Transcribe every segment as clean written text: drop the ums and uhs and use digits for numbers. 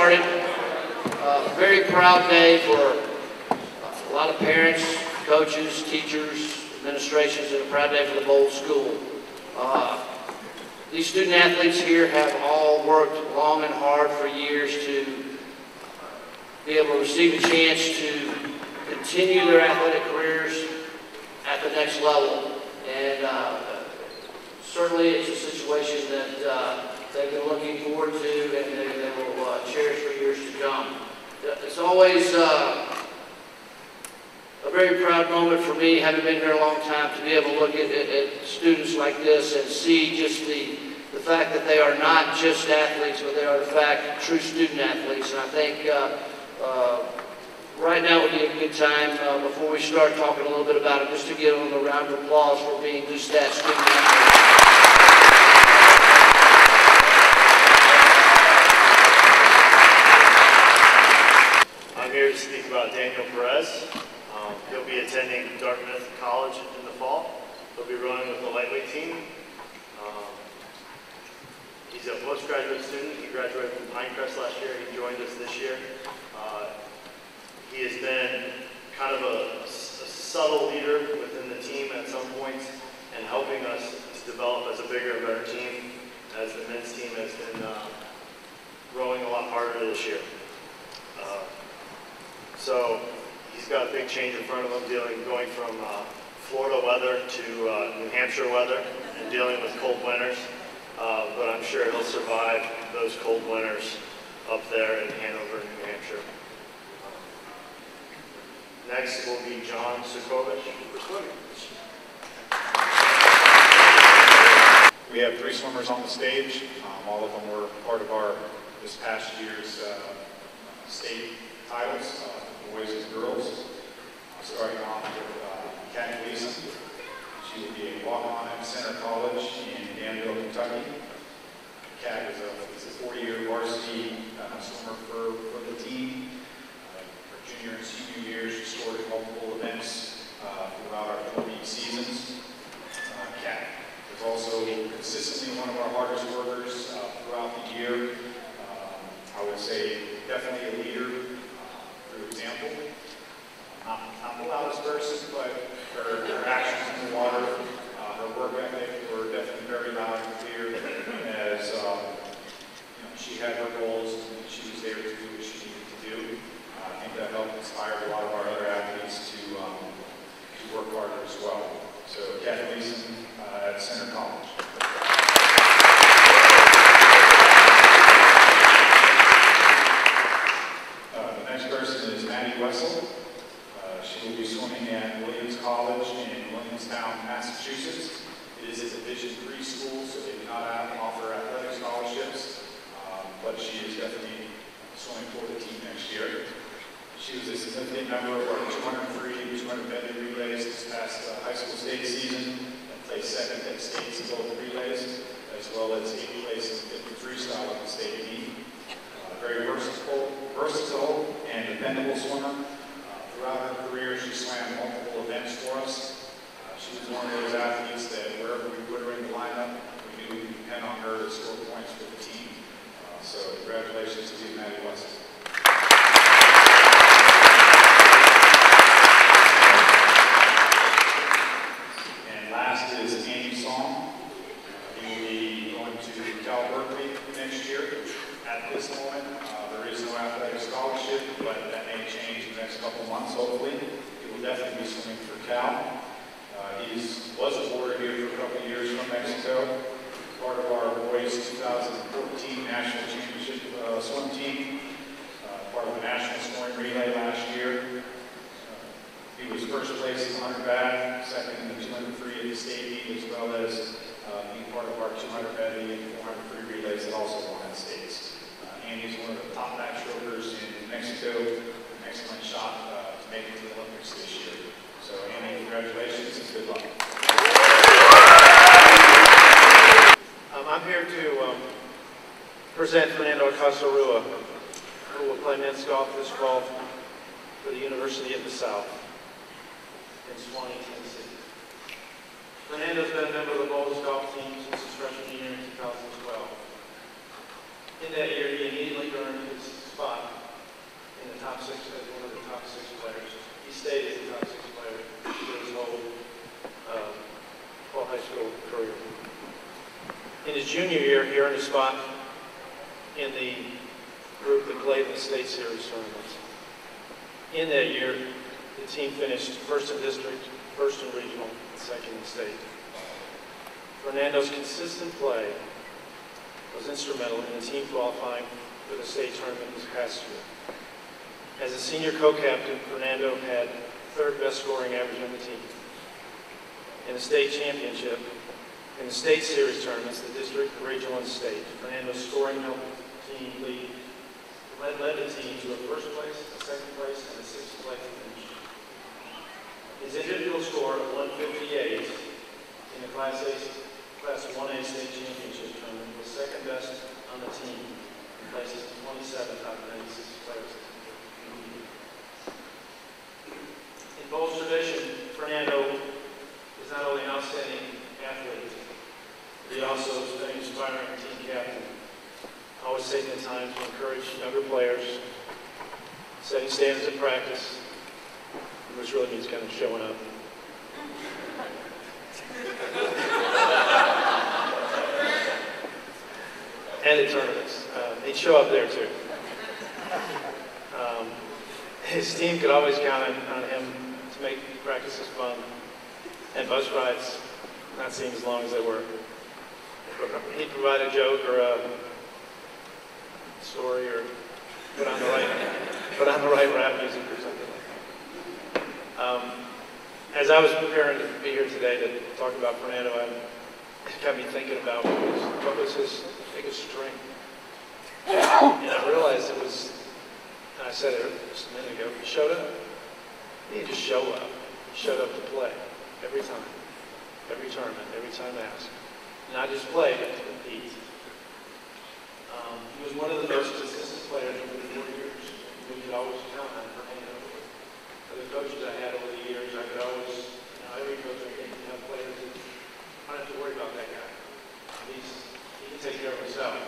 started. Very proud day for a lot of parents, coaches, teachers, administrations, and a proud day for the Bolles School. These student athletes here have all worked long and hard for years to be able to receive a chance to continue their athletic careers at the next level. And certainly it's a situation that they've been looking forward to and they will cherish for years to come. It's always a very proud moment for me, having been here a long time, to be able to look at students like this and see just the fact that they are not just athletes, but they are in fact true student athletes. And I think right now would be a good time, before we start talking a little bit about it, just to give them a round of applause for being just that student athlete. I'm here to speak about Daniel Perez. He'll be attending Dartmouth College in the fall. He'll be running with the lightweight team. He's a postgraduate student. He graduated from Pinecrest last year. He joined us this year. He has been kind of a subtle leader within the team at some points and helping us to develop as a bigger and better team, as the men's team has been growing a lot harder this year. So he's got a big change in front of him, going from Florida weather to New Hampshire weather and dealing with cold winters. But I'm sure he'll survive those cold winters up there in Hanover, New Hampshire. Next will be John Sukovich for swimming. We have 3 swimmers on the stage. All of them were part of our this past year's state titles, boys and girls. Starting off with Kat Gleason. She will be a walk-on at Center College in Danville, Kentucky. Kat is a 40-year varsity swimmer for the team. Her junior and senior years, she scored in multiple events throughout our 4 seasons. Kat is also consistently one of our hardest workers throughout the year. I would say definitely a leader through example. Not the loudest person, but her actions in the water, her work ethic were definitely very loud and clear as she had her goals and she was there to do what she needed to do. I think that helped inspire a lot of our other athletes to work harder as well. So Kat Gleason at Center College. The next person is Maddie Wessel. She will be swimming at Williams College in Williamstown, Massachusetts. It is a Division III school, so they do not offer athletic scholarships, but she is definitely swimming for the team next year. She was a significant member of our 200 free and 200 medley relays this past high school state season, and placed second at states in both relays, as well as 8th place in the 50 freestyle at the state meet. Very versatile and dependable swimmer. Throughout her career, she swam multiple events for us. She was one of those athletes that wherever we put her in the lineup, we knew we could depend on her to score points for the team. So congratulations to you, Maddie Wessel. And last is Andy Song. He will be going to Cal Berkeley next year. At this moment, there is no athletic scholarship, but that may change in the next couple months, hopefully. He will definitely be swimming for Cal. He was a boarder here for a couple of years from Mexico, part of our boys 2014 National Championship swim team, part of the National Scoring Relay last year. He was first place in the 100 bag, second in the 200 free at the state meet, as well as being part of our 200 medley and 400 free relays that also won in the States. Andy's one of the top backstrokers in Mexico, an excellent shot to make it to the Olympics this year. So Andy, congratulations and good luck. I'm here to present Fernando Acosta-Rua, who will play men's golf this fall for the University of the South in Swanee, Tennessee. Fernando's been a member of the Bolles golf team since his freshman year in 2012. In that year, he immediately earned his year, he earned a spot in the group that played in the state series tournaments. In that year, the team finished first in district, first in regional, and second in state. Fernando's consistent play was instrumental in the team qualifying for the state tournament this past year. As a senior co-captain, Fernando had third best scoring average on the team. In the state championship, in the state series tournaments, the district, the regional, and state, Fernando's scoring helped the team led the team to a first place, a second place, and a sixth place finish. His individual score of 158 in the Class 1A state championship tournament was second best on the team and places 27th out of 96 players. In Bolles tradition, Fernando is not only an outstanding athlete, but he also is an inspiring team captain, always taking the time to encourage younger players, setting standards in practice, which really means kind of showing up. And in tournaments. He'd show up there too. His team could always count on him to make practices fun and bus rides not seem as long as they were. He'd provide a joke or a story or put on the right rap music or something like that. As I was preparing to be here today to talk about Fernando, it got me thinking about what was his biggest strength. And I realized it was, and I said it just a minute ago, he showed up. He didn't just show up. He showed up to play every time, every tournament, every time asked. Not just play, but to compete. He was one of the most consistent players over the 4 years. We could always count on Fernando. For the coaches I had over the years, I could always, every coach I can have players that I don't have to worry about that guy. He can take care of himself.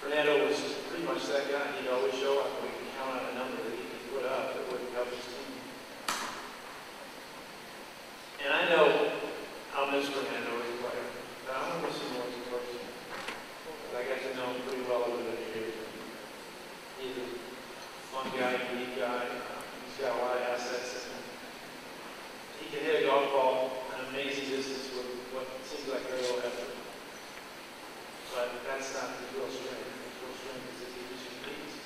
Fernando was pretty much that guy. He'd always show up and we could count on a number that he could put up that would help his team. And I know I'll miss Fernando as a player, but I want to miss him more as a person. I got to know him pretty well over the years. He's a fun guy, unique guy. He's got a lot of assets. And he can hit a golf ball an amazing distance with what seems like very little effort. But that's not his real strength. His real strength is that he just competes.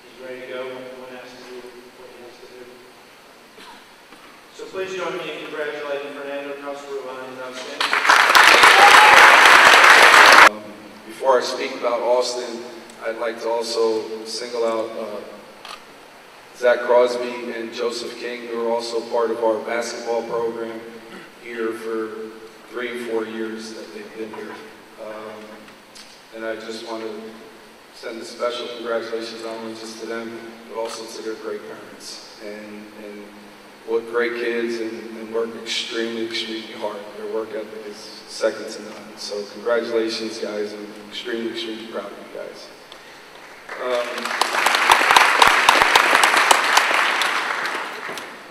He's ready to go when asked to do what he has to do. So please join me in congratulating Fernando Cosgrove on his outstanding. Before I speak about Austin, I'd like to also single out Zach Crosby and Joseph King, who are also part of our basketball program here for 3 or 4 years that they've been here. And I just want to send a special congratulations not only just to them, but also to their great parents. And what great kids and work extremely, extremely hard. Their work ethic is second to none. So congratulations, guys. I'm extremely, extremely proud of you guys.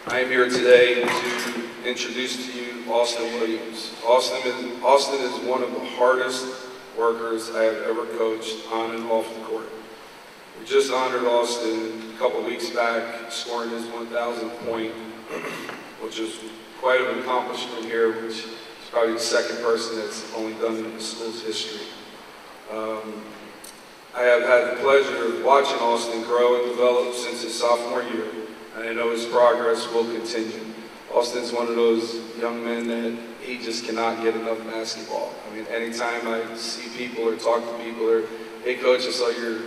I am here today to introduce to you Austin Williams. Austin is one of the hardest workers I have ever coached on and off the court. We just honored Austin a couple weeks back, scoring his 1,000th point, which is quite an accomplishment here, which is probably the second person that's only done it in the school's history. I have had the pleasure of watching Austin grow and develop since his sophomore year, and I know his progress will continue. Austin's one of those young men that he just cannot get enough basketball. I mean, anytime I see people or talk to people, they're, hey coach, I saw your,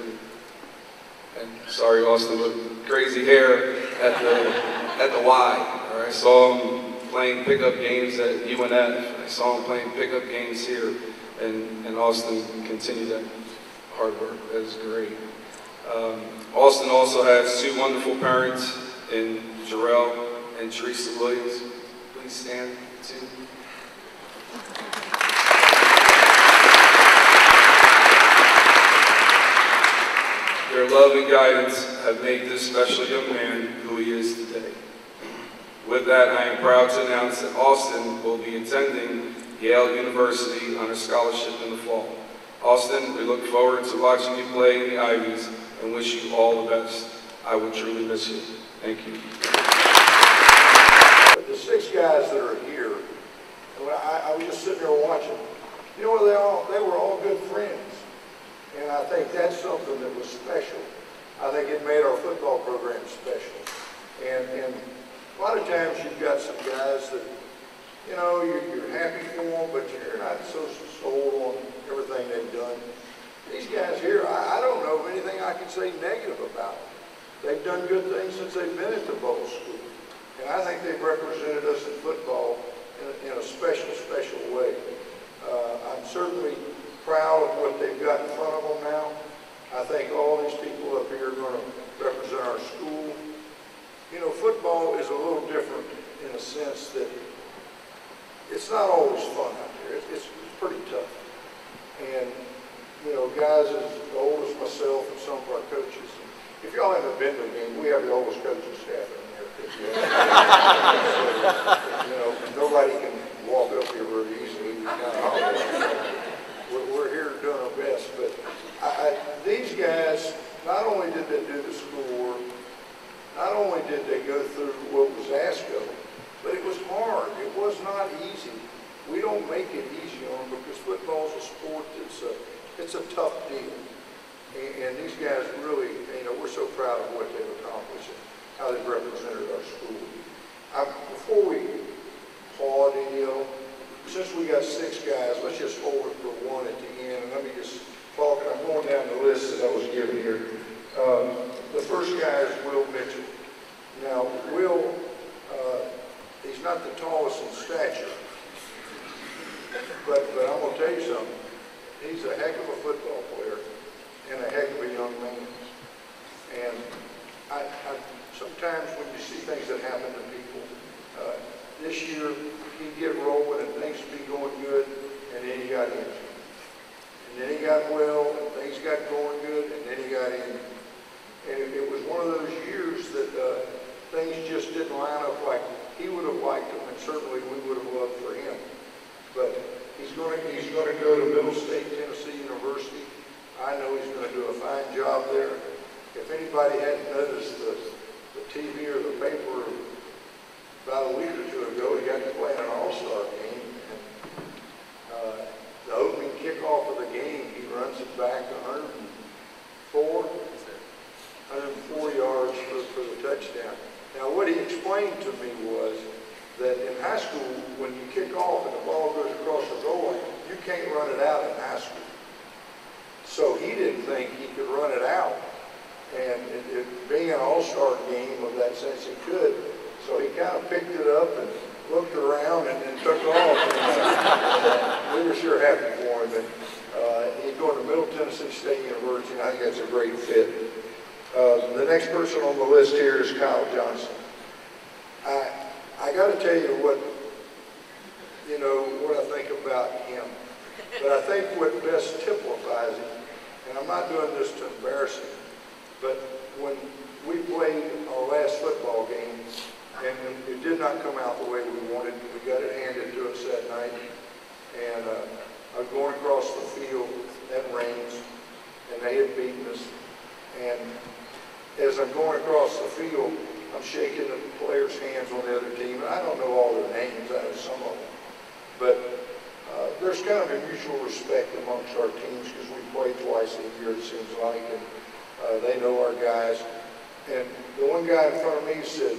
and sorry Austin, but crazy hair at the Y. Or I saw him playing pickup games at UNF. I saw him playing pickup games here, and Austin continued that hard work. That is great. Austin also has 2 wonderful parents in Jarrell and Teresa Williams. Please stand too. Their love and guidance have made this special young man who he is today. With that, I am proud to announce that Austin will be attending Yale University on a scholarship in the fall. Austin, we look forward to watching you play in the Ivies and wish you all the best. I will truly miss you. Thank you. The 6 guys that are here, I was just sitting there watching. You know, they were all good friends. And I think that's something that was special. I think it made our football program special. And a lot of times you've got some guys that, you know, you're happy for them, but you're not so sold on everything they've done. These guys here, I don't know of anything I can say negative about them. They've done good things since they've been at the Bolles School. And I think they've represented us in football in a special, special way. I'm certainly proud of what they've got in front of them now. I think all these people up here are going to represent our school. You know, football is a little different in a sense that it's not always fun out there. It's pretty tough. And, you know, guys as old as myself and some of our coaches, if y'all haven't been to a game, we have the oldest coaching staff in there. So, you know, nobody can walk up here very easily. We're here doing our best. But these guys, not only did they do the schoolwork, not only did they go through what was asked of them, but it was hard. It was not easy. We don't make it easy on them because football is a sport it's a tough deal. And these guys really, you know, we're so proud of what they've accomplished and how they've represented our school. Before we applaud any of them, since we got 6 guys, let's just hold it for one at the end. And let me just talk, and I'm going down the list that I was given here. The first guy is Will Mitchell. Now, Will, he's not the tallest in stature, but I'm going to tell you something. He's a heck of a football player and a heck of a young man. And I sometimes when you see things that happen to people, this year he'd get rolling and things would be going good, and then he got injured. And then he got well, and things got going good, and then he got injured. And it was one of those years that things just didn't line up like he would have liked them, and certainly we would have loved for him. But he's going to go to Middle State Tennessee University. I know he's going to do a fine job there. If anybody hadn't noticed the TV or the paper about a week or 2 ago, he got to play in an all-star game. And the opening kickoff of the game, he runs it back 104 yards for the touchdown. Now, what he explained to me was that in high school, when you kick off and the ball goes across the goal line, you can't run it out in high school. So he didn't think he could run it out. And it being an all-star game of that sense, he could. So he kind of picked it up and looked around and then took off. And, we were sure happy for him. And he's going to Middle Tennessee State University, and I think that's a great fit. The next person on the list here is Kyle Johnson. I got to tell you what I think about him. But I think what best typifies him, and I'm not doing this to embarrass him, but when we played our last football game, and it did not come out the way we wanted, we got it handed to us that night, and I was going across the field at Reigns, and they had beaten us, and as I'm going across the field, I'm shaking the players' hands on the other team. I don't know all their names, I know some of them. But there's kind of a mutual respect amongst our teams because we play twice a year, it seems like, and they know our guys. And the one guy in front of me said,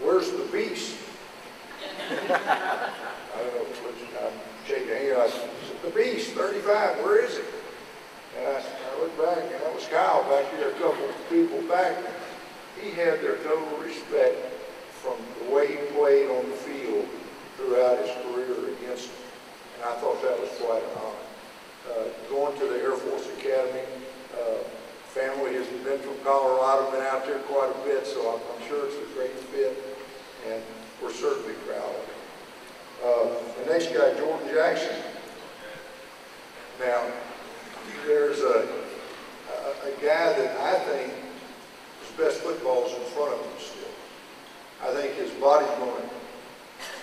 "Where's the beast?" I don't know, I'm shaking hands. I said, "The beast, 35, where is it?" And I looked back, and that was Kyle back there, a couple of people back. He had their total respect from the way he played on the field throughout his career against them. And I thought that was quite an honor. Going to the Air Force Academy, family has been from Colorado, been out there quite a bit, so I'm sure it's a great fit, and we're certainly proud of it. The next guy, Jordan Jackson. Now, there's a guy that I think his best football is in front of him still. I think his body's going to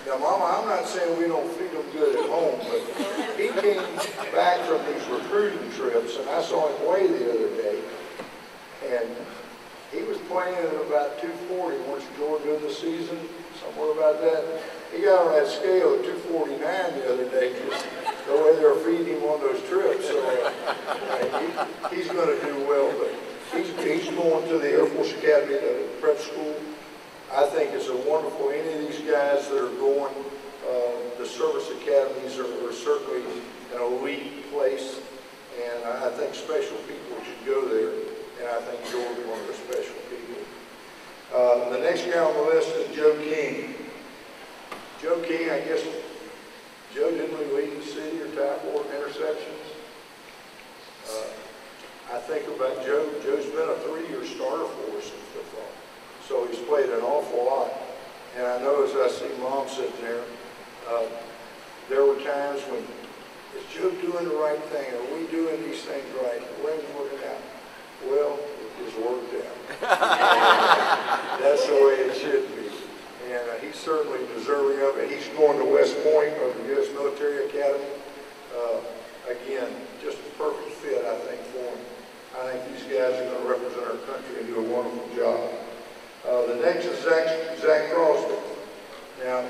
Now, Mama, I'm not saying we don't feed them good at home, but he came back from these recruiting trips, and I saw him weigh the other day, and he was playing at about 240 once Georgia in the season, somewhere about that. He got on that scale at 249 the other day, just the way they were feeding him on those trips. So he's going to do well, but he's going to the Air Force Academy, the prep school. I think it's a wonderful, any of these guys that are going, the service academies are certainly an elite place, and I think special people should go there, and I think George is one of the special people. The next guy on the list is Joe King. Joe King, I guess, Joe didn't we lead the city or tie for interceptions? I think about Joe. Joe's been a 3-year starter for us in football. So he's played an awful lot. And I know as I see Mom sitting there, there were times when, is Joe doing the right thing? Are we doing these things right? When's it working out? Well, it just worked out. That's the way it should be. And he's certainly deserving of it. He's going to West Point or the U.S. Military Academy. Again, just a perfect fit, I think, for him. I think these guys are going to represent our country and do a wonderful job. The next is Zach Crosby. Now,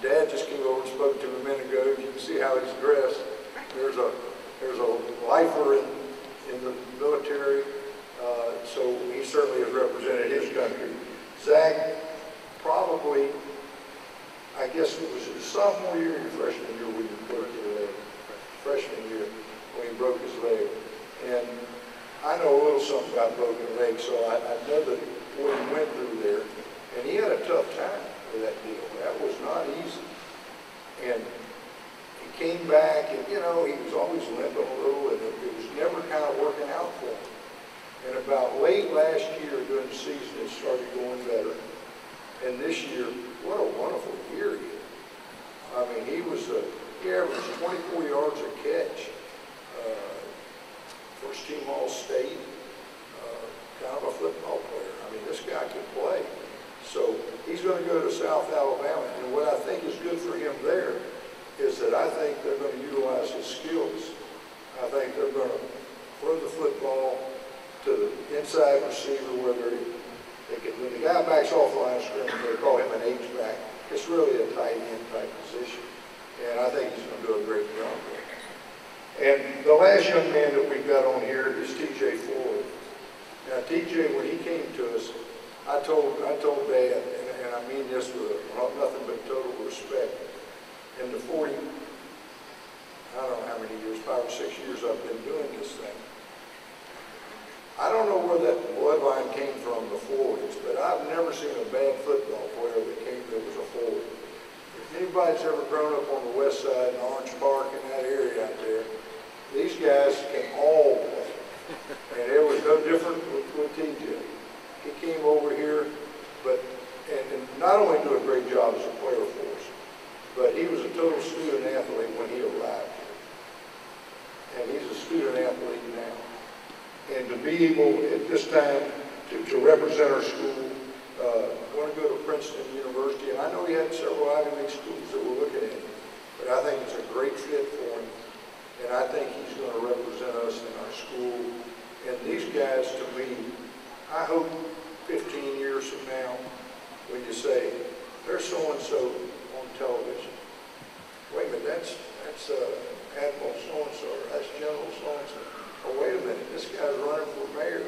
Dad just came over and spoke to him a minute ago. You can see how he's dressed. There's a lifer in the military, so he certainly has represented his country. Zach, probably, I guess it was his sophomore year or freshman year when he broke his leg. Freshman year when he broke his leg. And I know a little something about broken legs, so I know that what he went through there. And he had a tough time with that deal. That was not easy. And he came back, and you know, he was always limping a little, and it was never kind of working out for him. And about late last year during the season, it started going better. And this year, what a wonderful year he had. I mean, he averaged 24 yards a catch. First team All-State, kind of a football player. I mean, this guy can play. So he's going to go to South Alabama. And what I think is good for him there is that I think they're going to utilize his skills. I think they're going to throw the football to the inside receiver where when the guy backs off the line of scrimmage, they call him an H-back. It's really a tight end type position. And I think he's going to do a great job there. And the last young man that we've got on here is T.J. Floyd. Now, T.J., when he came to us, I told Dad, and I mean this with nothing but total respect, in the 40, I don't know how many years, 5 or 6 years I've been doing this thing. I don't know where that bloodline came from, the Floyds, but I've never seen a bad football player that was a Floyd. If anybody's ever grown up on the west side in Orange Park and that area out there, these guys can all play. And it was no different with TJ. He came over here, and not only do a great job as a player for us, but he was a total student athlete when he arrived here. And he's a student athlete now. And to be able at this time to represent our school, want to go to Princeton University, and I know he had several Ivy League schools that were looking at him, but I think it's a great fit for him. And I think he's going to represent us in our school. And these guys, to me, I hope 15 years from now, when you say, there's so-and-so on television. Wait a minute, that's Admiral so-and-so, or that's General so-and-so. Oh, wait a minute, this guy's running for mayor.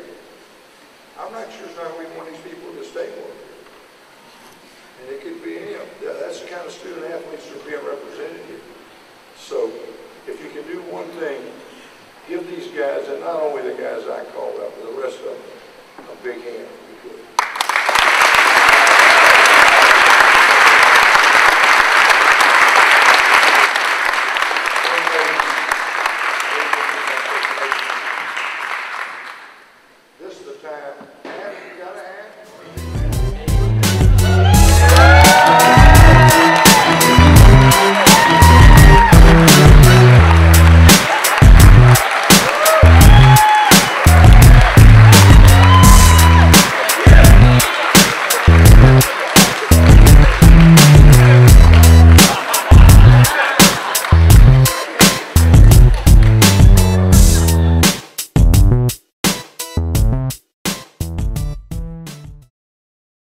I'm not sure it's not going to be one of these people at the state board. And it could be him. Yeah, that's the kind of student athletes that are being represented here. So, if you can do one thing, give these guys, and not only the guys I called out, but the rest of them, a big hand if you could. This is the time. You gotta